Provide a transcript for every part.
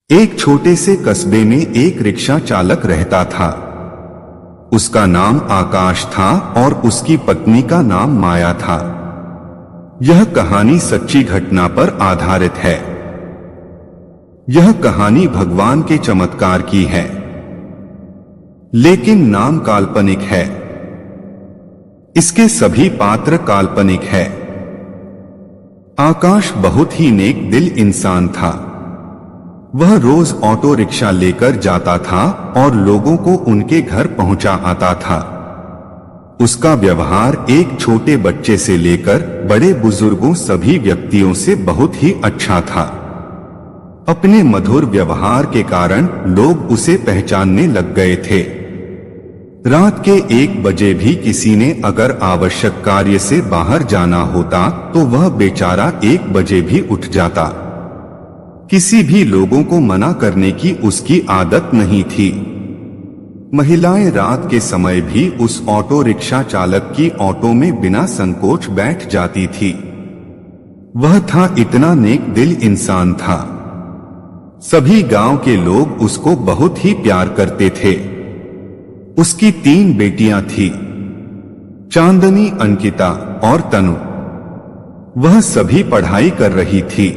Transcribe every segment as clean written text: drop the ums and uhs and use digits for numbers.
एक छोटे से कस्बे में एक रिक्शा चालक रहता था। उसका नाम आकाश था और उसकी पत्नी का नाम माया था। यह कहानी सच्ची घटना पर आधारित है। यह कहानी भगवान के चमत्कार की है, लेकिन नाम काल्पनिक है। इसके सभी पात्र काल्पनिक है। आकाश बहुत ही नेक दिल इंसान था। वह रोज ऑटो रिक्शा लेकर जाता था और लोगों को उनके घर पहुंचा आता था। उसका व्यवहार एक छोटे बच्चे से लेकर बड़े बुजुर्गों सभी व्यक्तियों से बहुत ही अच्छा था। अपने मधुर व्यवहार के कारण लोग उसे पहचानने लग गए थे। रात के 1 बजे भी किसी ने अगर आवश्यक कार्य से बाहर जाना होता तो वह बेचारा 1 बजे भी उठ जाता। किसी भी लोगों को मना करने की उसकी आदत नहीं थी। महिलाएं रात के समय भी उस ऑटो रिक्शा चालक की ऑटो में बिना संकोच बैठ जाती थी। वह था इतना नेक दिल इंसान था। सभी गांव के लोग उसको बहुत ही प्यार करते थे। उसकी 3 बेटियां थी, चांदनी, अंकिता और तनु। वह सभी पढ़ाई कर रही थी।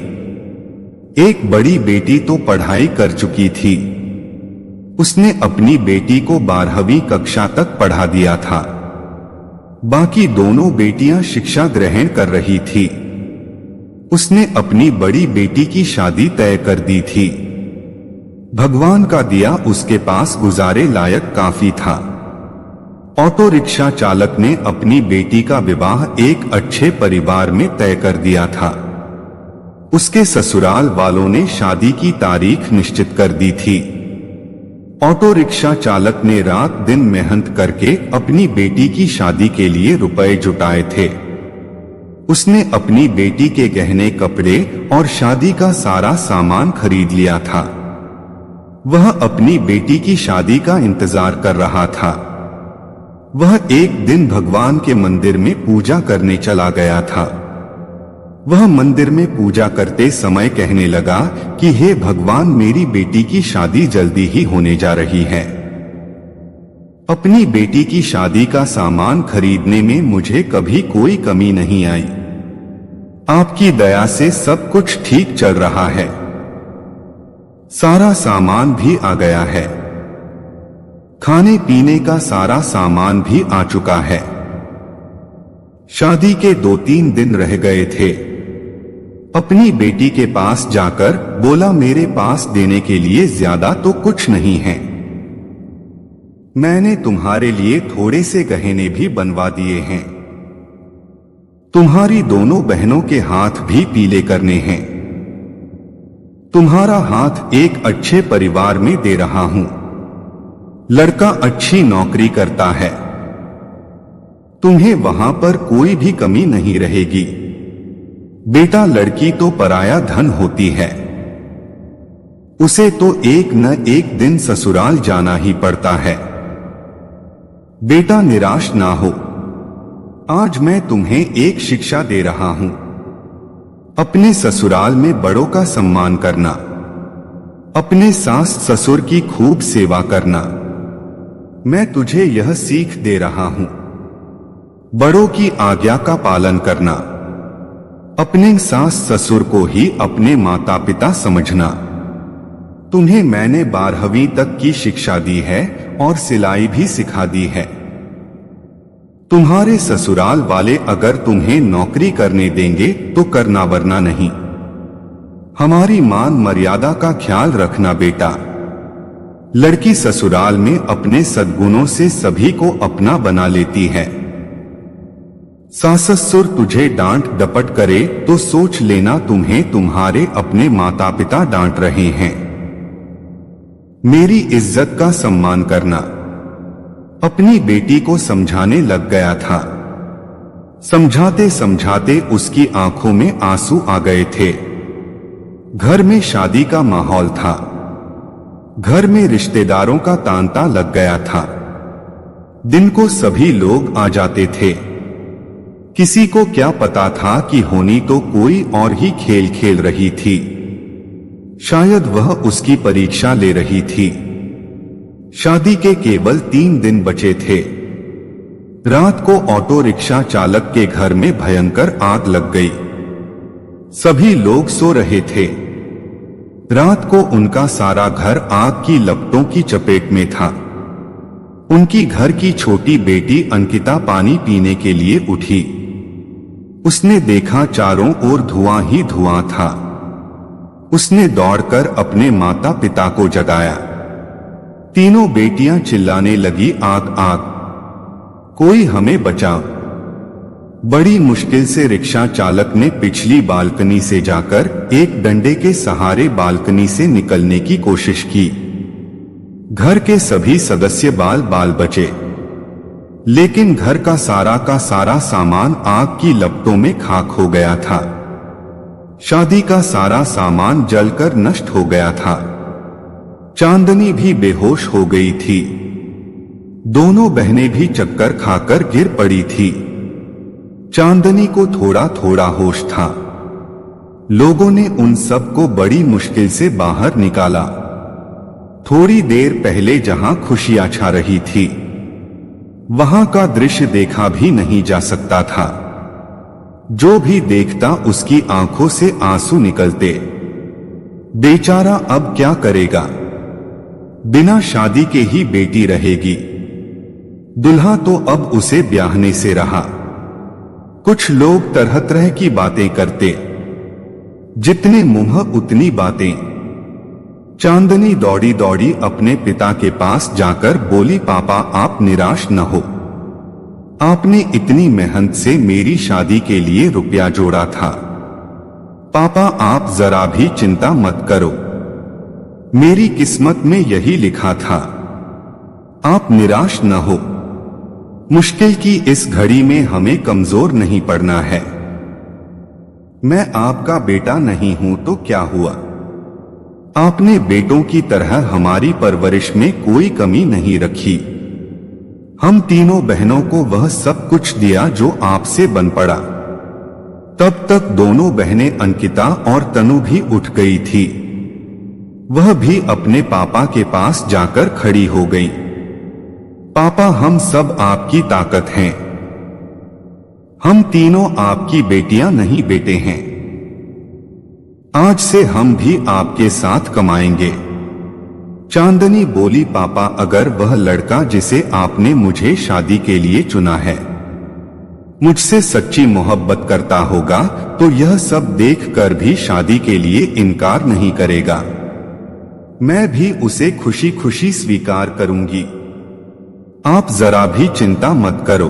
एक बड़ी बेटी तो पढ़ाई कर चुकी थी। उसने अपनी बेटी को 12वीं कक्षा तक पढ़ा दिया था। बाकी दोनों बेटियां शिक्षा ग्रहण कर रही थी। उसने अपनी बड़ी बेटी की शादी तय कर दी थी। भगवान का दिया उसके पास गुजारे लायक काफी था। ऑटो रिक्शा चालक ने अपनी बेटी का विवाह एक अच्छे परिवार में तय कर दिया था। उसके ससुराल वालों ने शादी की तारीख निश्चित कर दी थी। ऑटो रिक्शा चालक ने रात दिन मेहनत करके अपनी बेटी की शादी के लिए रुपए जुटाए थे। उसने अपनी बेटी के गहने, कपड़े और शादी का सारा सामान खरीद लिया था। वह अपनी बेटी की शादी का इंतजार कर रहा था। वह एक दिन भगवान के मंदिर में पूजा करने चला गया था। वह मंदिर में पूजा करते समय कहने लगा कि हे भगवान, मेरी बेटी की शादी जल्दी ही होने जा रही है। अपनी बेटी की शादी का सामान खरीदने में मुझे कभी कोई कमी नहीं आई। आपकी दया से सब कुछ ठीक चल रहा है। सारा सामान भी आ गया है। खाने पीने का सारा सामान भी आ चुका है। शादी के 2-3 दिन रह गए थे। अपनी बेटी के पास जाकर बोला, मेरे पास देने के लिए ज्यादा तो कुछ नहीं है। मैंने तुम्हारे लिए थोड़े से गहने भी बनवा दिए हैं। तुम्हारी दोनों बहनों के हाथ भी पीले करने हैं। तुम्हारा हाथ एक अच्छे परिवार में दे रहा हूं। लड़का अच्छी नौकरी करता है। तुम्हें वहां पर कोई भी कमी नहीं रहेगी। बेटा, लड़की तो पराया धन होती है। उसे तो एक न एक दिन ससुराल जाना ही पड़ता है। बेटा, निराश ना हो। आज मैं तुम्हें एक शिक्षा दे रहा हूं। अपने ससुराल में बड़ों का सम्मान करना। अपने सास ससुर की खूब सेवा करना। मैं तुझे यह सीख दे रहा हूं। बड़ों की आज्ञा का पालन करना। अपने सास ससुर को ही अपने माता पिता समझना। तुम्हें मैंने 12वीं तक की शिक्षा दी है और सिलाई भी सिखा दी है। तुम्हारे ससुराल वाले अगर तुम्हें नौकरी करने देंगे तो करना, वरना नहीं। हमारी मान मर्यादा का ख्याल रखना बेटा। लड़की ससुराल में अपने सद्गुणों से सभी को अपना बना लेती है। सास ससुर तुझे डांट डपट करे तो सोच लेना तुम्हें तुम्हारे अपने माता पिता डांट रहे हैं। मेरी इज्जत का सम्मान करना। अपनी बेटी को समझाने लग गया था। समझाते समझाते उसकी आंखों में आंसू आ गए थे। घर में शादी का माहौल था। घर में रिश्तेदारों का तांता लग गया था। दिन को सभी लोग आ जाते थे। किसी को क्या पता था कि होनी तो कोई और ही खेल खेल रही थी। शायद वह उसकी परीक्षा ले रही थी। शादी के केवल 3 दिन बचे थे। रात को ऑटो रिक्शा चालक के घर में भयंकर आग लग गई। सभी लोग सो रहे थे। रात को उनका सारा घर आग की लपटों की चपेट में था। उनकी घर की छोटी बेटी अंकिता पानी पीने के लिए उठी। उसने देखा चारों ओर धुआं ही धुआं था। उसने दौड़कर अपने माता पिता को जगाया। तीनों बेटियां चिल्लाने लगी, आग आग, कोई हमें बचा। बड़ी मुश्किल से रिक्शा चालक ने पिछली बालकनी से जाकर एक डंडे के सहारे बालकनी से निकलने की कोशिश की। घर के सभी सदस्य बाल बाल बचे, लेकिन घर का सारा सामान आग की लपटों में खाक हो गया था। शादी का सारा सामान जलकर नष्ट हो गया था। चांदनी भी बेहोश हो गई थी। दोनों बहनें भी चक्कर खाकर गिर पड़ी थी। चांदनी को थोड़ा थोड़ा होश था। लोगों ने उन सब को बड़ी मुश्किल से बाहर निकाला। थोड़ी देर पहले जहां खुशियां छा रही थी, वहां का दृश्य देखा भी नहीं जा सकता था। जो भी देखता उसकी आंखों से आंसू निकलते। बेचारा अब क्या करेगा? बिना शादी के ही बेटी रहेगी। दुल्हा तो अब उसे ब्याहने से रहा। कुछ लोग तरह तरह की बातें करते। जितने मुंह उतनी बातें। चांदनी दौड़ी दौड़ी अपने पिता के पास जाकर बोली, पापा आप निराश न हो। आपने इतनी मेहनत से मेरी शादी के लिए रुपया जोड़ा था। पापा आप जरा भी चिंता मत करो। मेरी किस्मत में यही लिखा था। आप निराश न हो। मुश्किल की इस घड़ी में हमें कमजोर नहीं पड़ना है। मैं आपका बेटा नहीं हूं तो क्या हुआ? आपने बेटों की तरह हमारी परवरिश में कोई कमी नहीं रखी। हम तीनों बहनों को वह सब कुछ दिया जो आपसे बन पड़ा। तब तक दोनों बहनें अंकिता और तनु भी उठ गई थी। वह भी अपने पापा के पास जाकर खड़ी हो गई। पापा हम सब आपकी ताकत हैं। हम तीनों आपकी बेटियां नहीं बेटे हैं। आज से हम भी आपके साथ कमाएंगे। चांदनी बोली, पापा अगर वह लड़का जिसे आपने मुझे शादी के लिए चुना है मुझसे सच्ची मोहब्बत करता होगा तो यह सब देखकर भी शादी के लिए इनकार नहीं करेगा। मैं भी उसे खुशी खुशी स्वीकार करूंगी। आप जरा भी चिंता मत करो।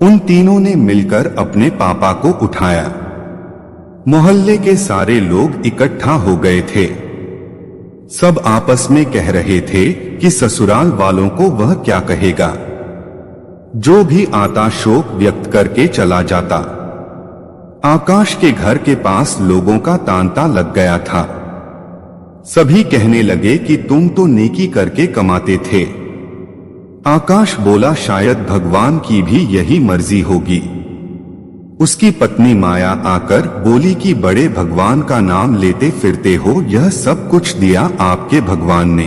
उन तीनों ने मिलकर अपने पापा को उठाया। मोहल्ले के सारे लोग इकट्ठा हो गए थे। सब आपस में कह रहे थे कि ससुराल वालों को वह क्या कहेगा। जो भी आता शोक व्यक्त करके चला जाता। आकाश के घर के पास लोगों का तांता लग गया था। सभी कहने लगे कि तुम तो नेकी करके कमाते थे। आकाश बोला, शायद भगवान की भी यही मर्जी होगी। उसकी पत्नी माया आकर बोली कि बड़े भगवान का नाम लेते फिरते हो, यह सब कुछ दिया आपके भगवान ने।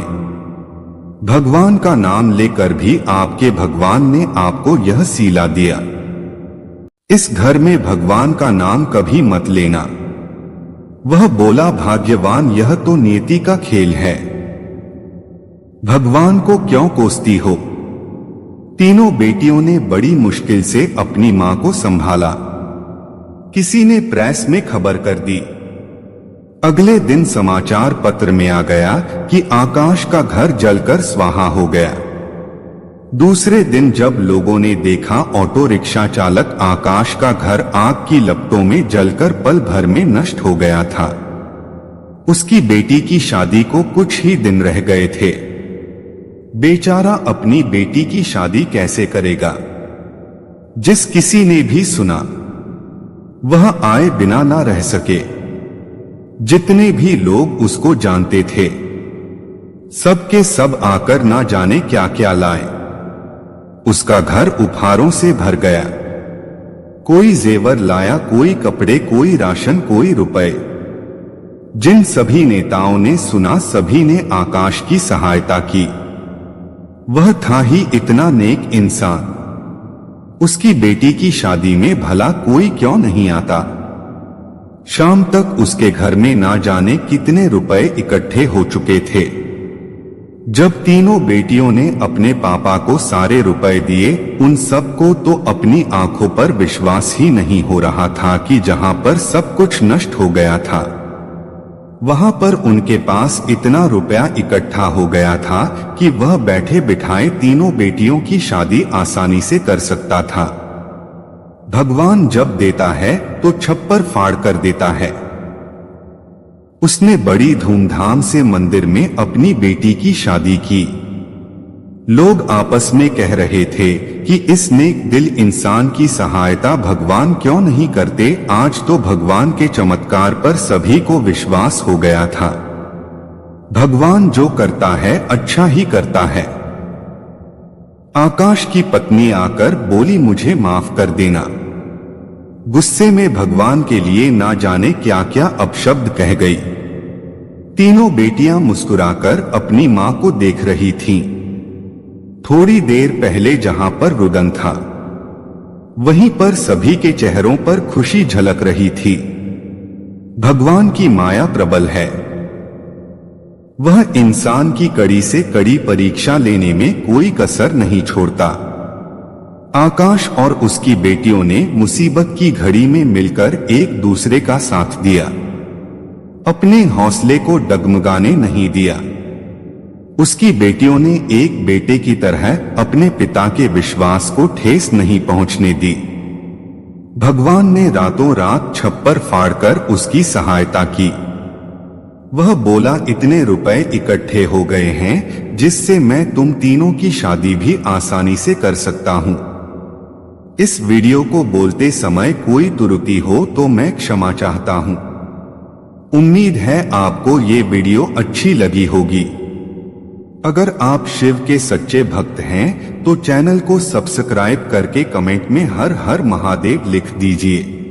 भगवान का नाम लेकर भी आपके भगवान ने आपको यह सीला दिया। इस घर में भगवान का नाम कभी मत लेना। वह बोला, भाग्यवान यह तो नियति का खेल है। भगवान को क्यों कोसती हो? तीनों बेटियों ने बड़ी मुश्किल से अपनी मां को संभाला। किसी ने प्रेस में खबर कर दी। अगले दिन समाचार पत्र में आ गया कि आकाश का घर जलकर स्वाहा हो गया। दूसरे दिन जब लोगों ने देखा ऑटो रिक्शा चालक आकाश का घर आग की लपटों में जलकर पल भर में नष्ट हो गया था। उसकी बेटी की शादी को कुछ ही दिन रह गए थे। बेचारा अपनी बेटी की शादी कैसे करेगा? जिस किसी ने भी सुना वह आए बिना ना रह सके। जितने भी लोग उसको जानते थे सबके सब आकर ना जाने क्या क्या लाए। उसका घर उपहारों से भर गया। कोई जेवर लाया, कोई कपड़े, कोई राशन, कोई रुपए। जिन सभी नेताओं ने सुना सभी ने आकाश की सहायता की। वह था ही इतना नेक इंसान, उसकी बेटी की शादी में भला कोई क्यों नहीं आता। शाम तक उसके घर में ना जाने कितने रुपए इकट्ठे हो चुके थे। जब तीनों बेटियों ने अपने पापा को सारे रुपए दिए, उन सबको तो अपनी आंखों पर विश्वास ही नहीं हो रहा था कि जहां पर सब कुछ नष्ट हो गया था, वहां पर उनके पास इतना रुपया इकट्ठा हो गया था कि वह बैठे बिठाए तीनों बेटियों की शादी आसानी से कर सकता था। भगवान जब देता है तो छप्पर फाड़ कर देता है। उसने बड़ी धूमधाम से मंदिर में अपनी बेटी की शादी की। लोग आपस में कह रहे थे कि इस नेक दिल इंसान की सहायता भगवान क्यों नहीं करते। आज तो भगवान के चमत्कार पर सभी को विश्वास हो गया था। भगवान जो करता है अच्छा ही करता है। आकाश की पत्नी आकर बोली, मुझे माफ कर देना। गुस्से में भगवान के लिए ना जाने क्या क्या अपशब्द कह गई। तीनों बेटियां मुस्कुराकर अपनी मां को देख रही थीं। थोड़ी देर पहले जहां पर रुदन था, वहीं पर सभी के चेहरों पर खुशी झलक रही थी। भगवान की माया प्रबल है। वह इंसान की कड़ी से कड़ी परीक्षा लेने में कोई कसर नहीं छोड़ता। आकाश और उसकी बेटियों ने मुसीबत की घड़ी में मिलकर एक दूसरे का साथ दिया, अपने हौसले को डगमगाने नहीं दिया। उसकी बेटियों ने एक बेटे की तरह अपने पिता के विश्वास को ठेस नहीं पहुंचने दी। भगवान ने रातों रात छप्पर फाड़कर उसकी सहायता की। वह बोला, इतने रुपए इकट्ठे हो गए हैं जिससे मैं तुम तीनों की शादी भी आसानी से कर सकता हूं। इस वीडियो को बोलते समय कोई त्रुटि हो तो मैं क्षमा चाहता हूं। उम्मीद है आपको ये वीडियो अच्छी लगी होगी। अगर आप शिव के सच्चे भक्त हैं तो चैनल को सब्सक्राइब करके कमेंट में हर हर महादेव लिख दीजिए।